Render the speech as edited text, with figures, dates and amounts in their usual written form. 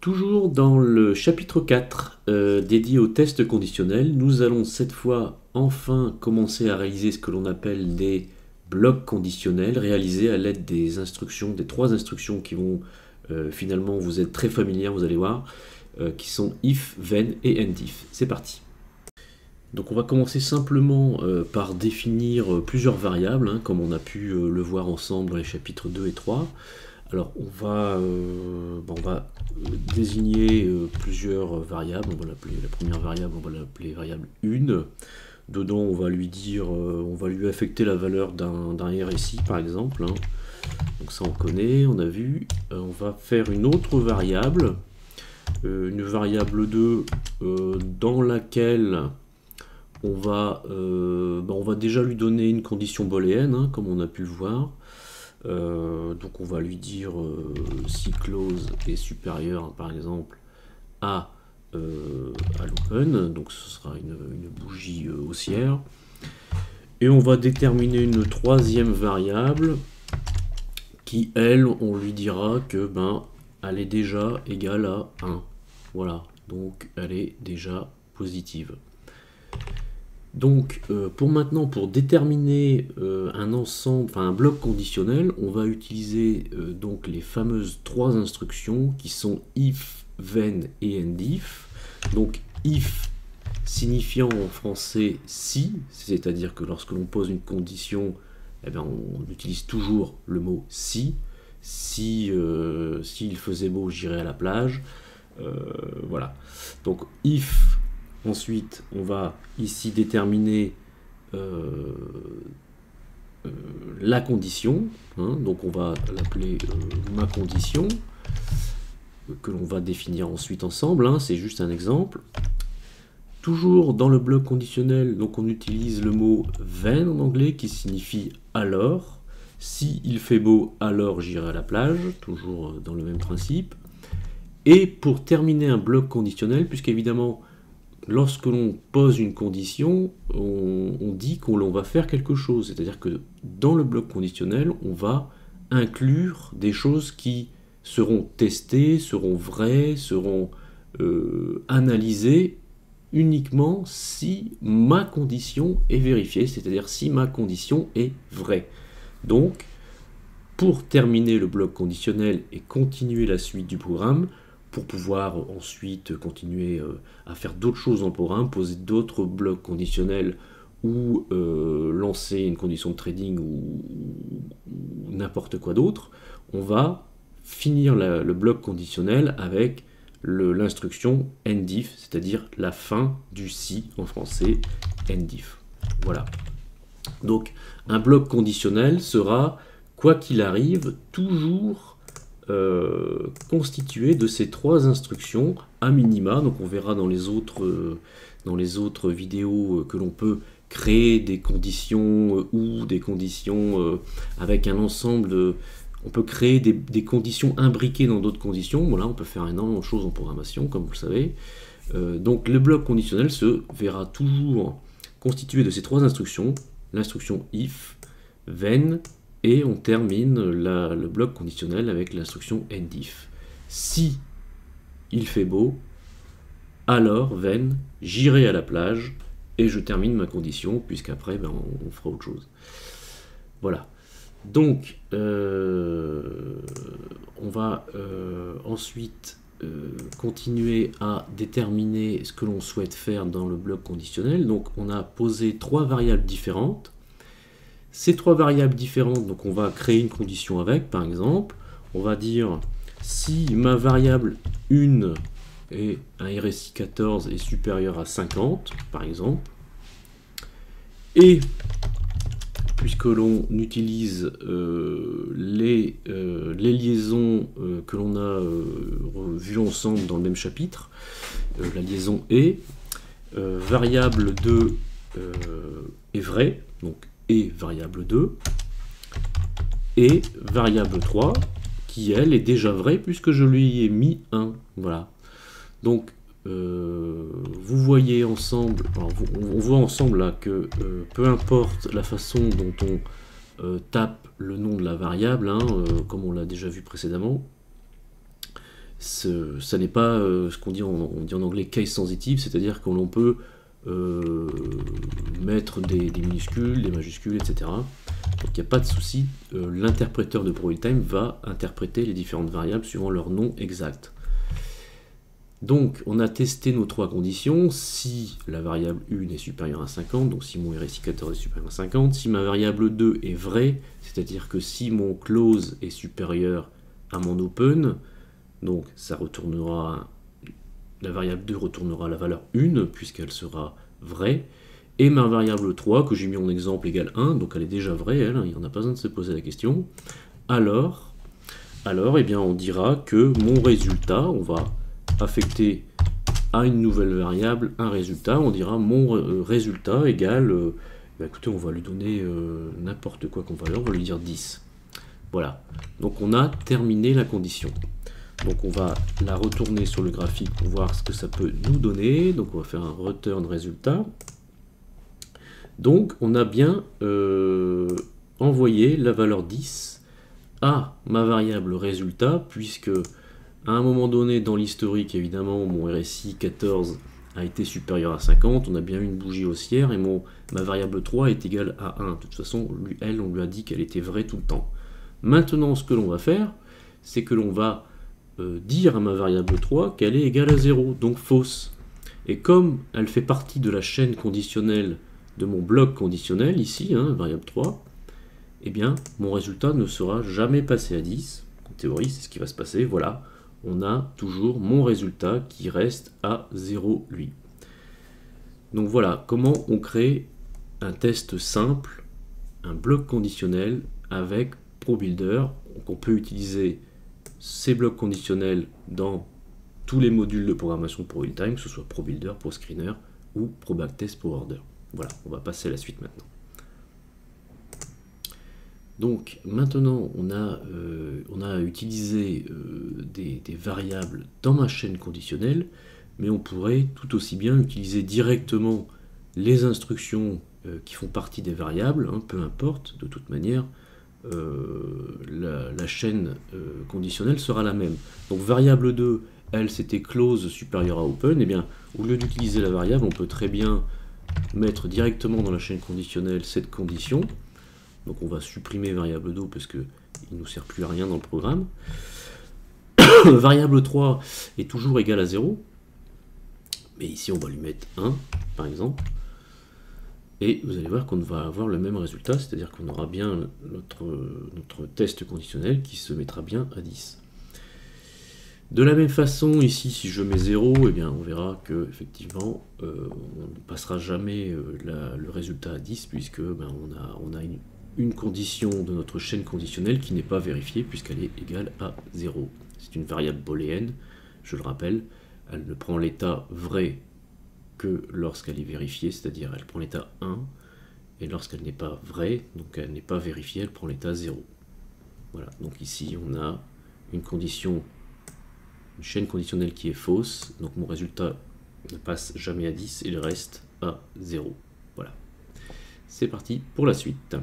Toujours dans le chapitre 4 dédié au test conditionnel, nous allons cette fois enfin commencer à réaliser ce que l'on appelle des blocs conditionnels réalisés à l'aide des instructions, des trois instructions qui vont finalement vous être très familières, vous allez voir, qui sont if, then et endif. C'est parti. Donc on va commencer simplement par définir plusieurs variables, hein, comme on a pu le voir ensemble dans les chapitres 2 et 3. Alors on va désigner plusieurs variables. On va l'appeler la première variable, on va l'appeler variable 1. Dedans on va lui dire, on va lui affecter la valeur d'un RSI par exemple, hein. Donc ça on connaît, on a vu. On va faire une autre variable, une variable 2 dans laquelle on va déjà lui donner une condition booléenne, hein, comme on a pu le voir. Donc on va lui dire si close est supérieur par exemple à l'open, donc ce sera une bougie haussière. Et on va déterminer une troisième variable qui, elle, on lui dira que elle est déjà égale à 1. Voilà, donc elle est déjà positive. Donc pour déterminer un ensemble, un bloc conditionnel, on va utiliser donc les fameuses trois instructions qui sont if, then et endif. Donc if signifiant en français si, c'est-à-dire que lorsque l'on pose une condition, on utilise toujours le mot si. Si s'il faisait beau, j'irai à la plage. Voilà. Donc if. Ensuite, on va ici déterminer la condition, hein, donc on va l'appeler ma condition, que l'on va définir ensuite ensemble, hein, c'est juste un exemple. Toujours dans le bloc conditionnel, donc on utilise le mot then en anglais qui signifie alors. Si il fait beau, alors j'irai à la plage, toujours dans le même principe. Et pour terminer un bloc conditionnel, puisqu'évidemment, lorsque l'on pose une condition, on dit qu'on va faire quelque chose. C'est-à-dire que dans le bloc conditionnel, on va inclure des choses qui seront testées, seront vraies, seront analysées uniquement si ma condition est vérifiée, c'est-à-dire si ma condition est vraie. Donc, pour terminer le bloc conditionnel et continuer la suite du programme, pour pouvoir ensuite continuer à faire d'autres choses dans le programme, poser d'autres blocs conditionnels ou lancer une condition de trading ou n'importe quoi d'autre, on va finir le bloc conditionnel avec l'instruction endif, c'est-à-dire la fin du si en français, endif. Voilà. Donc un bloc conditionnel sera, quoi qu'il arrive, toujours constitué de ces trois instructions à minima. Donc on verra dans les autres vidéos que l'on peut créer des conditions ou des conditions avec un ensemble de... On peut créer des conditions imbriquées dans d'autres conditions. Voilà, on peut faire énormément de choses en programmation, comme vous le savez. Donc le bloc conditionnel se verra toujours constitué de ces trois instructions. L'instruction if, then, et on termine le bloc conditionnel avec l'instruction endif. Si il fait beau, alors, then, j'irai à la plage, et je termine ma condition, puisqu'après, on fera autre chose. Voilà. Donc, on va ensuite continuer à déterminer ce que l'on souhaite faire dans le bloc conditionnel. Donc, on a posé trois variables différentes. Ces trois variables différentes, donc on va créer une condition avec, par exemple, on va dire si ma variable 1 et un RSI 14 est supérieur à 50, par exemple, et puisque l'on utilise les liaisons que l'on a vues ensemble dans le même chapitre, la liaison est variable 2 est vraie, donc et variable 2, et variable 3, qui elle est déjà vraie puisque je lui ai mis 1. Voilà. Donc, vous voyez ensemble, on voit ensemble là que peu importe la façon dont on tape le nom de la variable, hein, comme on l'a déjà vu précédemment, ça n'est pas ce qu'on dit, on dit en anglais case sensitive, c'est-à-dire que l'on peut mettre des minuscules, des majuscules, etc. Donc il n'y a pas de souci, l'interpréteur de ProBuildTime va interpréter les différentes variables suivant leur nom exact. Donc on a testé nos trois conditions. Si la variable 1 est supérieure à 50, donc si mon RSI 14 est supérieur à 50, si ma variable 2 est vraie, c'est-à-dire que si mon close est supérieur à mon open, donc ça retournera, la variable 2 retournera la valeur 1 puisqu'elle sera vraie, et ma variable 3, que j'ai mis en exemple égale 1, donc elle est déjà vraie, elle, il n'y en a pas besoin de se poser la question, alors eh bien, on dira que mon résultat, on va affecter à une nouvelle variable un résultat, on dira mon résultat égale, écoutez, on va lui donner n'importe quoi comme valeur, on va lui dire 10. Voilà, donc on a terminé la condition. Donc on va la retourner sur le graphique pour voir ce que ça peut nous donner. Donc on va faire un return résultat. Donc on a bien envoyé la valeur 10 à ma variable résultat, puisque à un moment donné dans l'historique, évidemment, mon RSI 14 a été supérieur à 50, on a bien eu une bougie haussière, et ma variable 3 est égale à 1. De toute façon, elle, on lui a dit qu'elle était vraie tout le temps. Maintenant, ce que l'on va faire, c'est que l'on va dire à ma variable 3 qu'elle est égale à 0, donc fausse. Et comme elle fait partie de la chaîne conditionnelle de mon bloc conditionnel, ici, variable 3, eh bien, mon résultat ne sera jamais passé à 10. En théorie, c'est ce qui va se passer. Voilà, on a toujours mon résultat qui reste à 0, lui. Donc voilà, comment on crée un test simple, un bloc conditionnel avec ProBuilder. Donc on peut utiliser ces blocs conditionnels dans tous les modules de programmation de ProBuildTime, que ce soit ProBuilder, ProScreener ou ProBacktest, ProOrder. Voilà, on va passer à la suite maintenant. Donc maintenant on a utilisé des variables dans ma chaîne conditionnelle, mais on pourrait tout aussi bien utiliser directement les instructions qui font partie des variables, peu importe, de toute manière, la chaîne conditionnelle sera la même. Donc variable 2, elle c'était close supérieure à open, et bien au lieu d'utiliser la variable, on peut très bien mettre directement dans la chaîne conditionnelle cette condition. Donc on va supprimer variable 2 parce qu'il ne nous sert plus à rien dans le programme. Variable 3 est toujours égale à 0, mais ici on va lui mettre 1 par exemple. Et vous allez voir qu'on va avoir le même résultat, c'est-à-dire qu'on aura bien notre test conditionnel qui se mettra bien à 10. De la même façon, ici, si je mets 0, eh bien, on verra que effectivement, on ne passera jamais le résultat à 10, puisque on a une condition de notre chaîne conditionnelle qui n'est pas vérifiée, puisqu'elle est égale à 0. C'est une variable booléenne, je le rappelle, elle ne prend l'état vrai que lorsqu'elle est vérifiée, c'est-à-dire elle prend l'état 1, et lorsqu'elle n'est pas vraie, donc elle n'est pas vérifiée, elle prend l'état 0. Voilà, donc ici on a une condition, une chaîne conditionnelle qui est fausse, donc mon résultat ne passe jamais à 10 et le reste à 0. Voilà. C'est parti pour la suite.